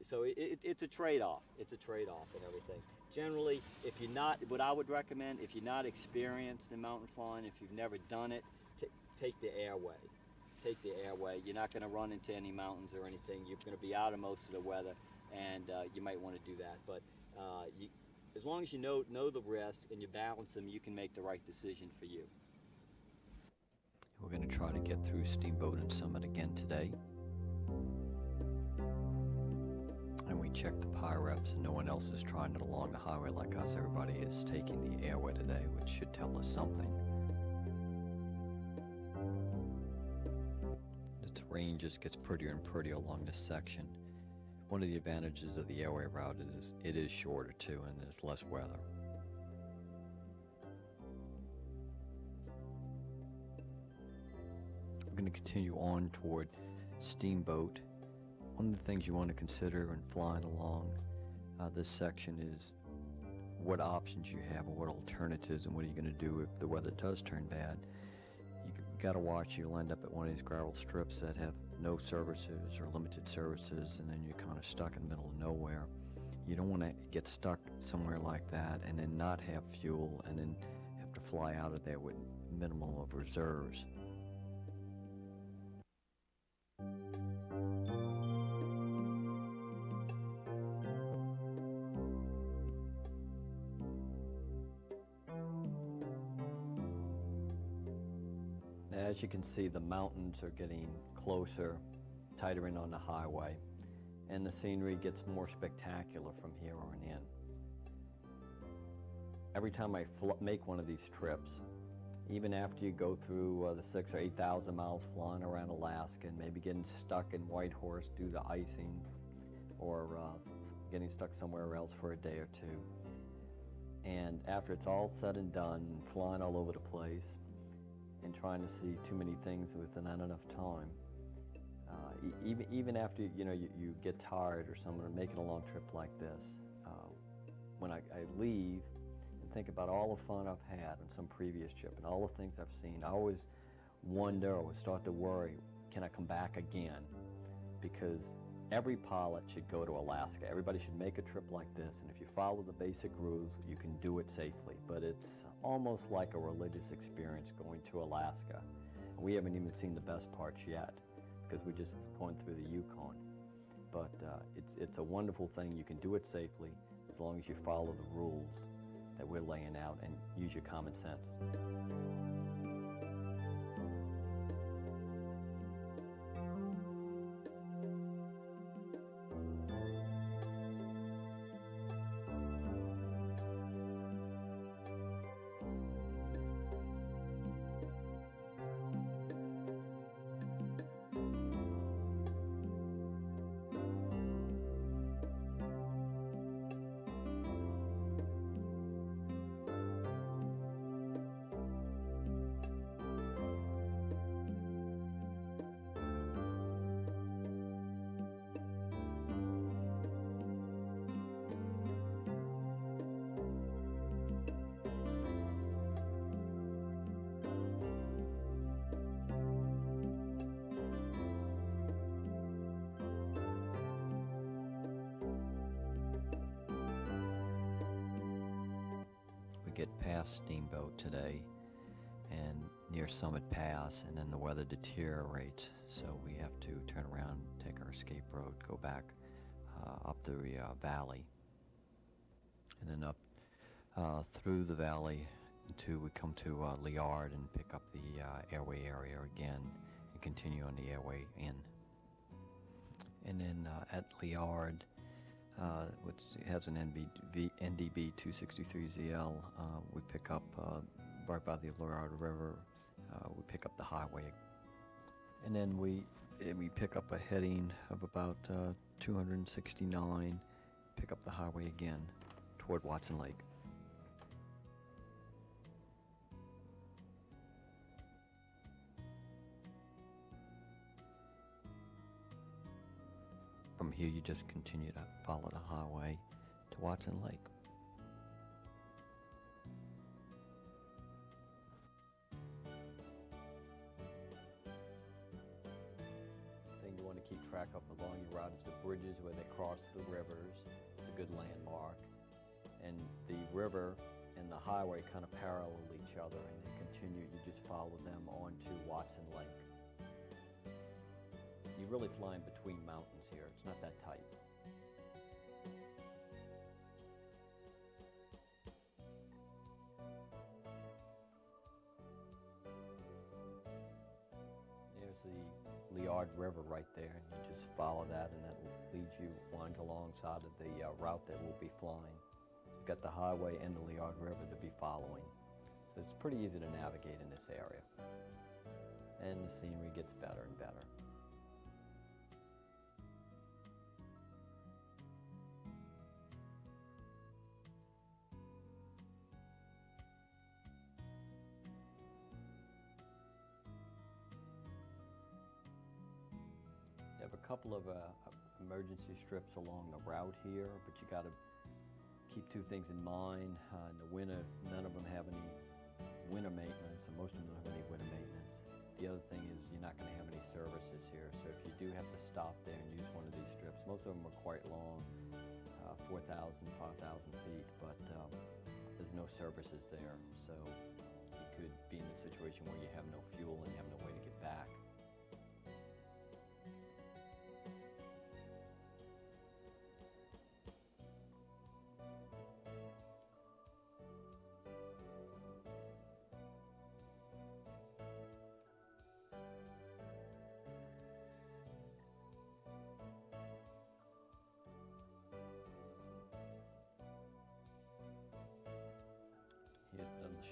so it's a trade-off. It's a trade-off and everything. Generally, if you're not, what I would recommend, if you're not experienced in mountain flying, if you've never done it, take the airway. Take the airway. You're not going to run into any mountains or anything. You're going to be out of most of the weather, and you might want to do that. But as long as you know the risks and you balance them, you can make the right decision for you. We're going to try to get through Steamboat and Summit again today. And we checked the PRAIRIE, and no one else is trying it along the highway like us. Everybody is taking the airway today, which should tell us something. The terrain just gets prettier and prettier along this section. One of the advantages of the airway route is it is shorter too, and there's less weather. We're going to continue on toward Steamboat. One of the things you want to consider when flying along this section is what options you have or what alternatives, and what are you going to do if the weather does turn bad. You got to watch, you'll end up at one of these gravel strips that have no services or limited services, and then you're kind of stuck in the middle of nowhere. You don't want to get stuck somewhere like that and then not have fuel and then have to fly out of there with minimum of reserves. as you can see, the mountains are getting closer, tighter in on the highway, and the scenery gets more spectacular from here on in. Every time I make one of these trips, even after you go through the 6,000 or 8,000 miles flying around Alaska and maybe getting stuck in Whitehorse due to icing, or getting stuck somewhere else for a day or two, and after it's all said and done, flying all over the place and trying to see too many things with not enough time, even after you get tired or something, or making a long trip like this, when I leave and think about all the fun I've had on some previous trip and all the things I've seen, I always wonder or start to worry, can I come back again? Because every pilot should go to Alaska. Everybody should make a trip like this, and if you follow the basic rules, you can do it safely. But it's almost like a religious experience going to Alaska. And we haven't even seen the best parts yet, because we're just going through the Yukon. But it's a wonderful thing. You can do it safely as long as you follow the rules that we're laying out and use your common sense. Get past Steamboat today and near Summit Pass, and then the weather deteriorates, so we have to turn around, take our escape road, go back up the valley, and then up through the valley until we come to Liard and pick up the airway area again and continue on the airway in. And then at Liard, which has an NDB 263ZL, we pick up right by the Liard River. We pick up the highway, and then we pick up a heading of about 269. Pick up the highway again toward Watson Lake. From here, you just continue to follow the highway to Watson Lake. The thing you want to keep track of along your route is the bridges where they cross the rivers. It's a good landmark. And the river and the highway kind of parallel each other, and they continue. You just follow them onto Watson Lake. You're really flying between mountains here. It's not that tight. There's the Liard River right there, and you just follow that, and that winds alongside of the route that we'll be flying. You've got the highway and the Liard River to be following. So it's pretty easy to navigate in this area. And the scenery gets better and better. You have a couple of emergency strips along the route here, but you got to keep two things in mind. In the winter, none of them have any winter maintenance, and most of them don't have any winter maintenance. The other thing is you're not going to have any services here, so if you do have to stop there and use one of these strips, most of them are quite long, 4,000, 5,000 feet, but there's no services there, so you could be in a situation where you have no fuel and you have no way to get back.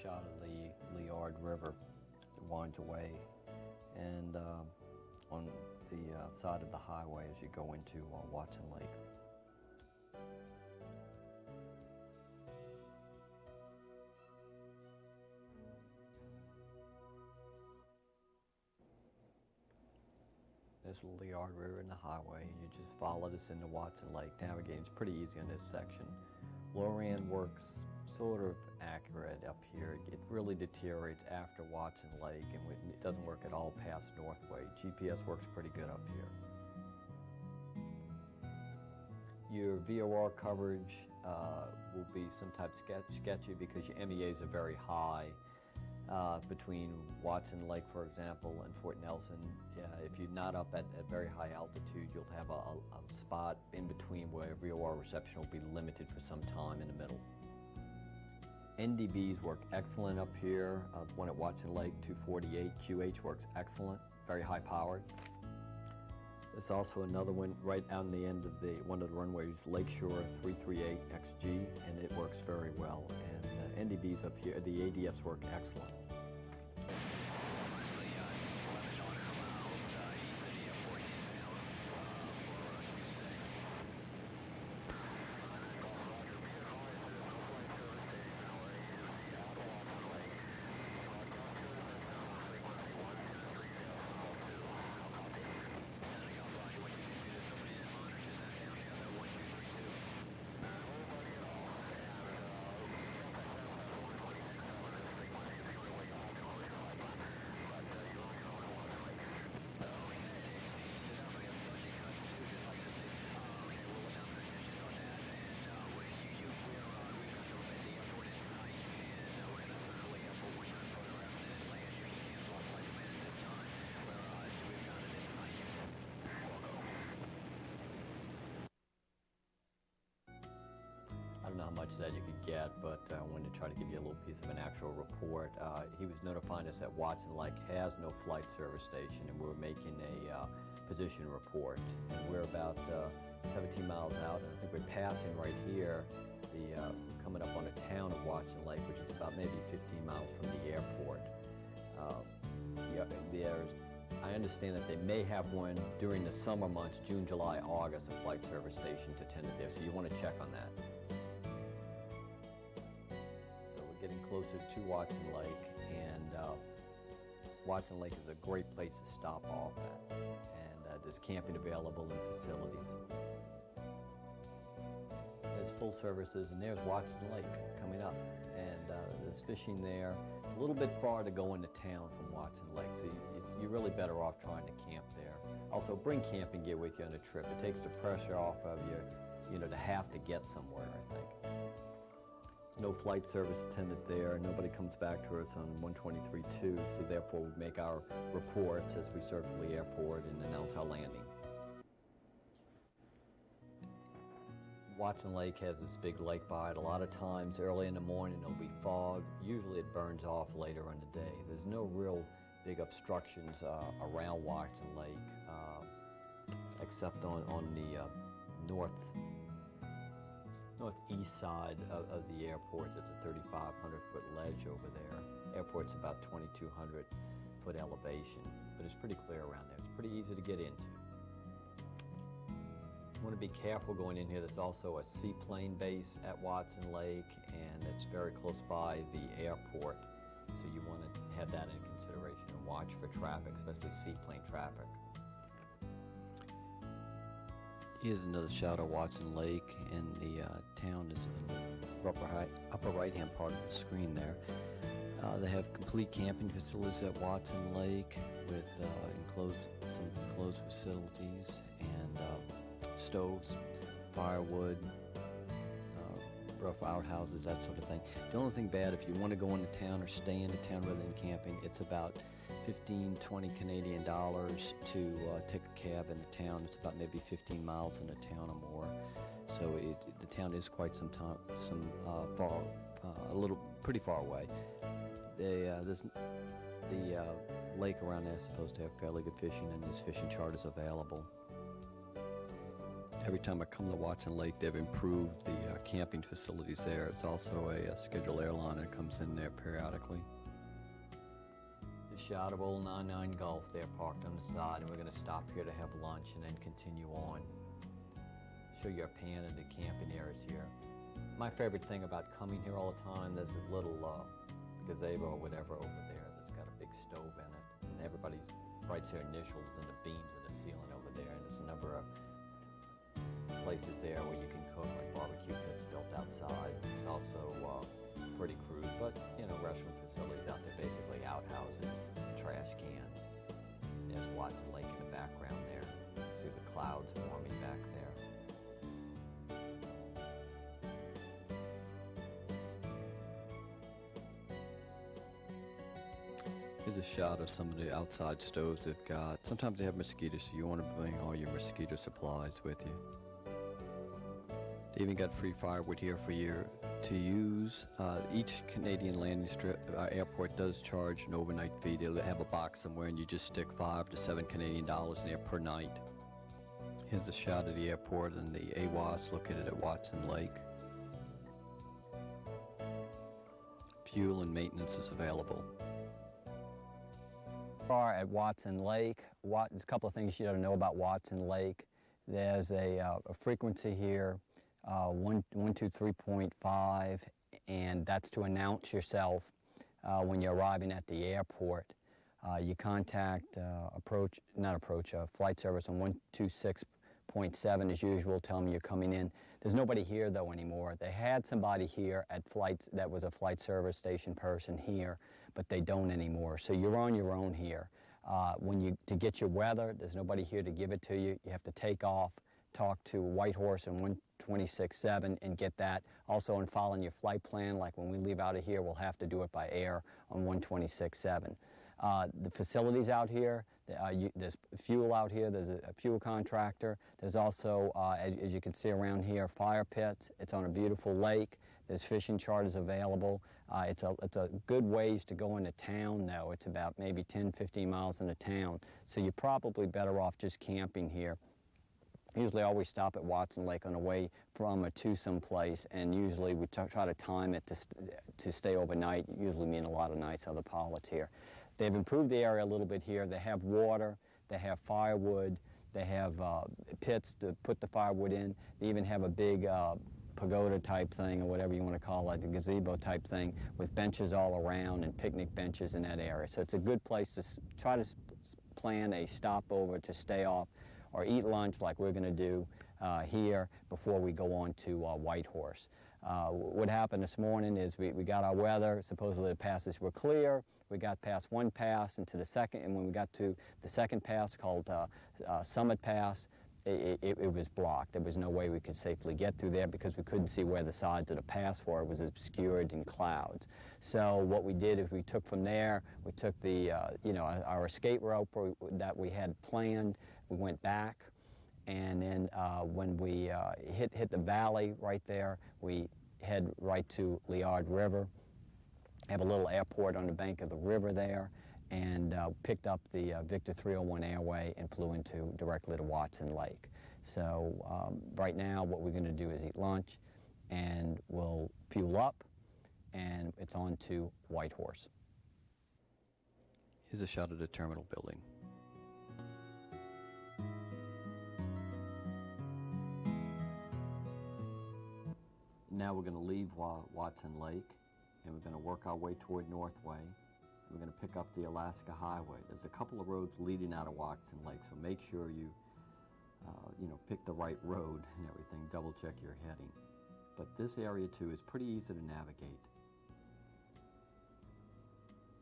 shot of the Liard River that winds away, and on the side of the highway as you go into Watson Lake. There's the Liard River and the highway, and you just follow this into Watson Lake. Navigating's pretty easy on this section. Loran works sort of accurate up here. It really deteriorates after Watson Lake, and it doesn't work at all past Northway. GPS works pretty good up here. Your VOR coverage will be sometimes sketchy because your MEAs are very high. Between Watson Lake, for example, and Fort Nelson, if you're not up at very high altitude, you'll have a spot in between where VOR reception will be limited for some time in the middle. NDBs work excellent up here. The one at Watson Lake, 248, QH works excellent, very high powered. There's also another one right on the end of one of the runways, Lakeshore 338 XG, and it works very well. And NDBs up here, the ADFs work excellent. I don't know how much of that you could get, but I wanted to try to give you a little piece of an actual report. He was notifying us that Watson Lake has no flight service station, and we're making a position report. And we're about 17 miles out, and I think we're passing right here, coming up on the town of Watson Lake, which is about maybe 15 miles from the airport. I understand that they may have one during the summer months, June, July, August, a flight service station to tend there, so you want to check on that. So we're getting closer to Watson Lake, and Watson Lake is a great place to stop off at, and there's camping available in facilities. There's full services, and there's Watson Lake coming up, and there's fishing there. A little bit far to go into town from Watson Lake, so you're really better off trying to camp there. Also, bring camping gear with you on the trip. It takes the pressure off of you, to have to get somewhere, I think. There's no flight service attendant there. Nobody comes back to us on 123.2, so therefore we make our reports as we circle the airport and announce our landing. Watson Lake has this big lake by it. A lot of times early in the morning there'll be fog. Usually it burns off later in the day. There's no real big obstructions around Watson Lake, except on the northeast side of the airport. There's a 3,500-foot ledge over there. Airport's about 2,200-foot elevation, but it's pretty clear around there. It's pretty easy to get into. You want to be careful going in here. There's also a seaplane base at Watson Lake, and it's very close by the airport, so you want to have that in consideration and watch for traffic, especially seaplane traffic. Here's another shot of Watson Lake, and the town is in the upper right-hand part of the screen there. They have complete camping facilities at Watson Lake with some enclosed facilities and stoves, firewood, rough outhouses, that sort of thing. The only thing bad, if you want to go into town or stay into town rather than camping, it's about 15-20 Canadian dollars to take a cab into town. It's about maybe 15 miles into town or more. So the town is quite pretty far away. The lake around there is supposed to have fairly good fishing, and there's fishing charters available. Every time I come to Watson Lake, they've improved the camping facilities there. It's also a scheduled airline that comes in there periodically. The shot of old 99 Gulf there parked on the side, and we're going to stop here to have lunch and then continue on. Show you a pan of the camping areas here. My favorite thing about coming here all the time, there's a little gazebo or whatever over there that's got a big stove in it. And everybody writes their initials in the beams of the ceiling over there, and there's a number of places there where you can cook, like barbecue pits built outside. It's also pretty crude, but restroom facilities out there, basically outhouses, trash cans. There's Watson Lake in the background there. See the clouds forming back there. Here's a shot of some of the outside stoves they've got. Sometimes they have mosquitoes, so you want to bring all your mosquito supplies with you. They even got free firewood here for you to use. Each Canadian landing strip airport does charge an overnight fee. They'll have a box somewhere, and you just stick $5 to $7 Canadian in there per night. Here's a shot of the airport and the AWAS located at Watson Lake. Fuel and maintenance is available. At Watson Lake, there's a couple of things you don't know about Watson Lake. There's a frequency here, 123.5, and that's to announce yourself when you're arriving at the airport. You contact flight service on 126.7 as usual, tell them you're coming in. There's nobody here though anymore. They had somebody here at flights that was a flight service station person here, but they don't anymore. So you're on your own here. To get your weather, there's nobody here to give it to you. You have to take off, talk to Whitehorse on 126.7 and get that. Also, in following your flight plan, like when we leave out of here, we'll have to do it by air on 126.7. The facilities out here, there's fuel out here, there's a fuel contractor. There's also, as you can see around here, fire pits. It's on a beautiful lake. There's fishing charters available. It's a good ways to go into town, though. It's about maybe 10, 15 miles into town. So you're probably better off just camping here. Usually I always stop at Watson Lake on the way from or to some place, and usually we try to time it to stay overnight. Usually mean a lot of nights of the pilots here. They've improved the area a little bit here. They have water, they have firewood, they have pits to put the firewood in. They even have a big pagoda type thing, or whatever you want to call it, a gazebo type thing, with benches all around and picnic benches in that area. So it's a good place to try to plan a stopover to stay off or eat lunch like we're going to do here before we go on to Whitehorse. What happened this morning is we got our weather. Supposedly the passes were clear. We got past one pass into the second, and when we got to the second pass called Summit Pass, it was blocked. There was no way we could safely get through there because we couldn't see where the sides of the pass were. It was obscured in clouds. So what we did is we took from there, we took the, our escape route that we had planned. We went back, and then when we hit the valley right there, we head right to Liard River. Have a little airport on the bank of the river there, and picked up the Victor 301 Airway and flew directly to Watson Lake. So right now what we're going to do is eat lunch, and we'll fuel up, and it's on to Whitehorse. Here's a shot of the terminal building. Now we're going to leave Watson Lake, and we're going to work our way toward Northway. We're going to pick up the Alaska Highway. There's a couple of roads leading out of Watson Lake, so make sure you, pick the right road and everything. Double check your heading. But this area too is pretty easy to navigate.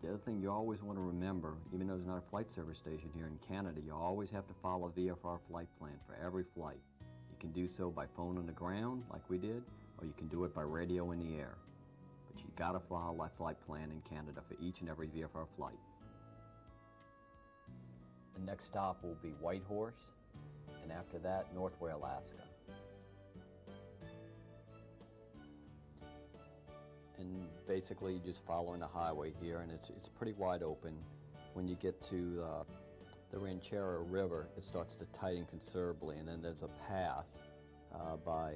The other thing you always want to remember, even though there's not a flight service station here in Canada, you always have to follow VFR flight plan for every flight. You can do so by phone on the ground, like we did, or you can do it by radio in the air. But you gotta follow that flight plan in Canada for each and every VFR flight. The next stop will be Whitehorse, and after that, Northway, Alaska. And basically, you're just following the highway here, and it's pretty wide open. When you get to the Ranchero River, it starts to tighten considerably, and then there's a pass by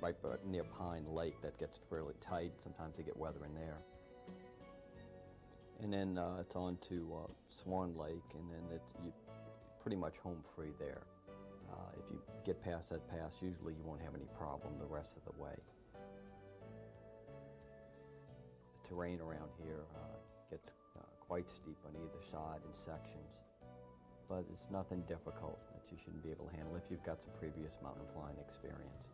right near Pine Lake. That gets fairly tight. Sometimes they get weather in there. And then it's on to Swan Lake, and then you're pretty much home free there. If you get past that pass, usually you won't have any problem the rest of the way. The terrain around here gets quite steep on either side in sections, but it's nothing difficult that you shouldn't be able to handle if you've got some previous mountain flying experience.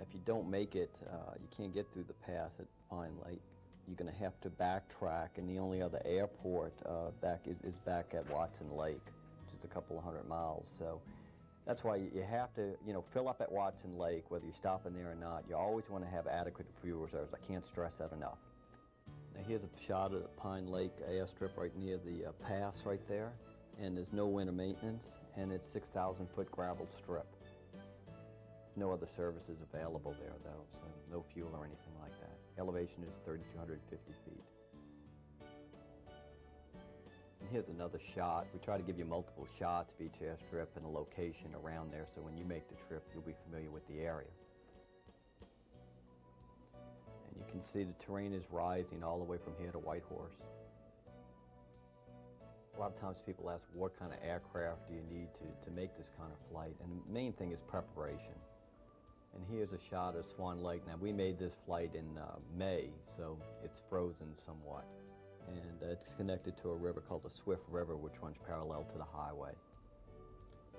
If you don't make it, you can't get through the pass at Pine Lake, you're going to have to backtrack, and the only other airport is back at Watson Lake, which is a couple of 100 miles. So that's why you have to, fill up at Watson Lake, whether you're stopping there or not. You always want to have adequate fuel reserves. I can't stress that enough. Now here's a shot of the Pine Lake airstrip right near the pass right there, and there's no winter maintenance, and it's 6,000-foot gravel strip. There's no other services available there though, so no fuel or anything like that. Elevation is 3,250 feet. And here's another shot. We try to give you multiple shots of each airstrip and a location around there, so when you make the trip, you'll be familiar with the area. And you can see the terrain is rising all the way from here to Whitehorse. A lot of times people ask, what kind of aircraft do you need to make this kind of flight? And the main thing is preparation. And here's a shot of Swan Lake. Now, we made this flight in May, so it's frozen somewhat. And it's connected to a river called the Swift River, which runs parallel to the highway.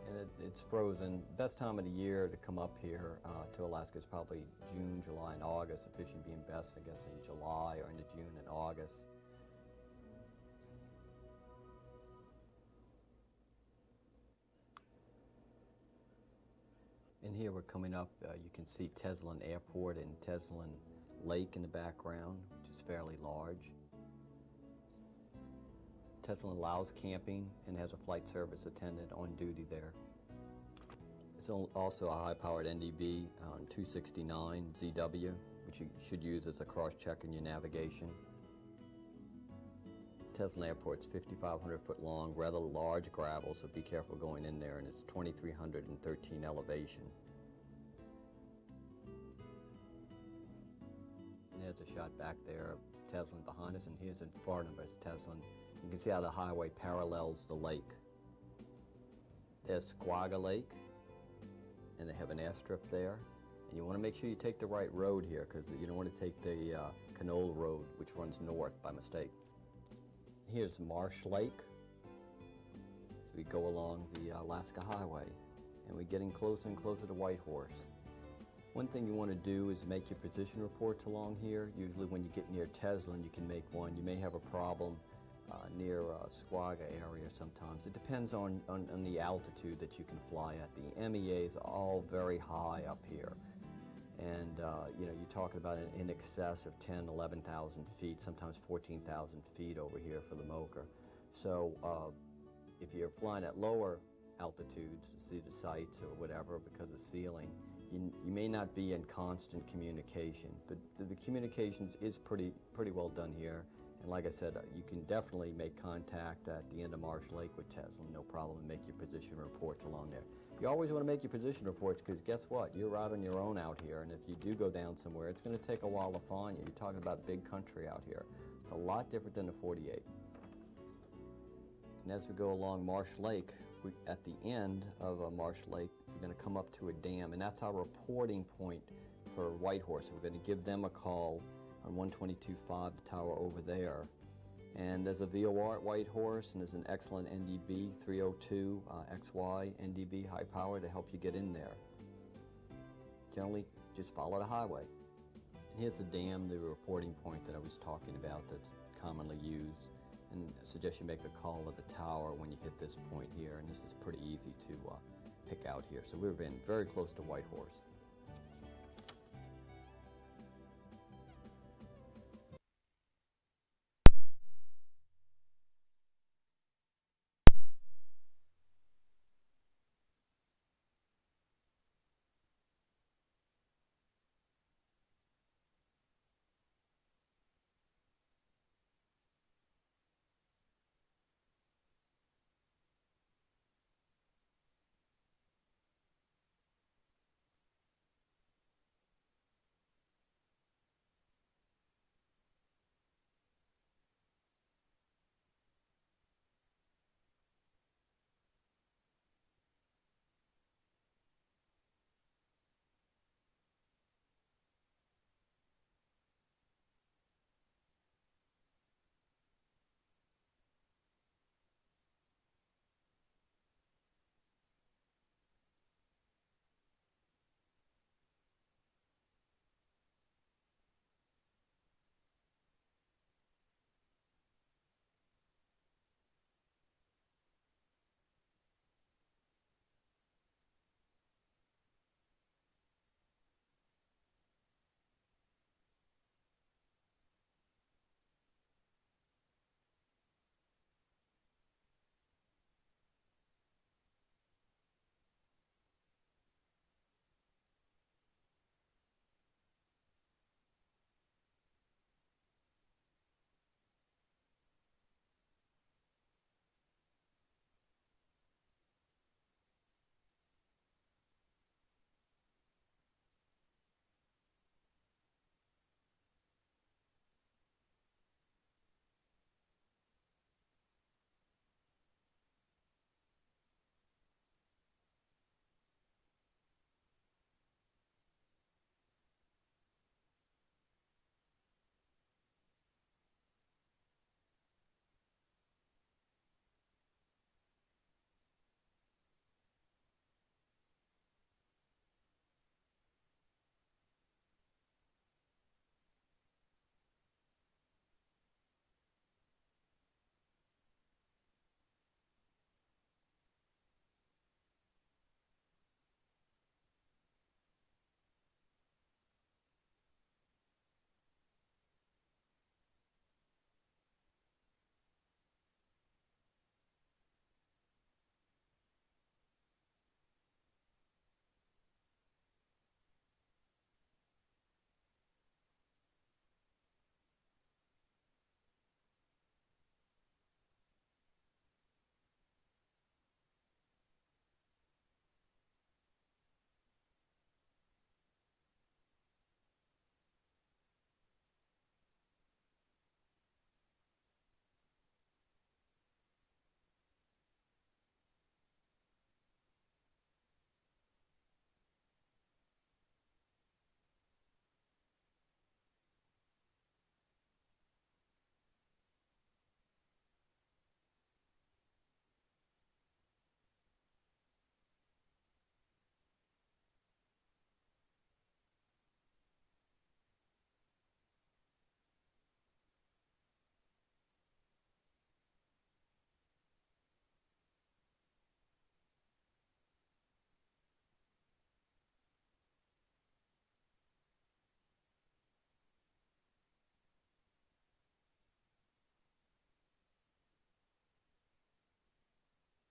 And it's frozen. Best time of the year to come up here to Alaska is probably June, July, and August. The fishing being best, I guess, in July or into June and August. And here we're coming up, you can see Teslin Airport and Teslin Lake in the background, which is fairly large. Teslin allows camping and has a flight service attendant on duty there. It's also a high-powered NDB on 269 ZW, which you should use as a cross-check in your navigation. Teslin Airport's 5,500 foot long, rather large gravel, so be careful going in there, and it's 2,313 elevation. And there's a shot back there of Teslin behind us, and here's in Farnborough, Teslin. You can see how the highway parallels the lake. There's Squaga Lake, and they have an airstrip there. And you want to make sure you take the right road here, because you don't want to take the Canole Road, which runs north by mistake. Here's Marsh Lake. So we go along the Alaska Highway, and we're getting closer and closer to Whitehorse. One thing you want to do is make your position reports along here. Usually when you get near Teslin, you can make one. You may have a problem near Squaga area sometimes. It depends on the altitude that you can fly at. The MEAs are all very high up here. And you're talking about in excess of 10, 11,000 feet, sometimes 14,000 feet over here for the Mocha. So if you're flying at lower altitudes to see the sights or whatever because of ceiling, you may not be in constant communication, but the communications is pretty well done here. And like I said, you can definitely make contact at the end of Marsh Lake with Teslin, no problem, and make your position reports along there. You always want to make your position reports because guess what? You're out on your own out here, and if you do go down somewhere, it's going to take a while to find you. You're talking about big country out here. It's a lot different than the 48. And as we go along Marsh Lake, at the end of Marsh Lake, we're going to come up to a dam, and that's our reporting point for Whitehorse. We're going to give them a call on 122.5, the tower over there. And there's a VOR at Whitehorse, and there's an excellent NDB 302 XY NDB high power to help you get in there. Generally, just follow the highway. And here's the dam, the reporting point that I was talking about that's commonly used. And I suggest you make a call at the tower when you hit this point here, and this is pretty easy to pick out here. So we've been very close to Whitehorse.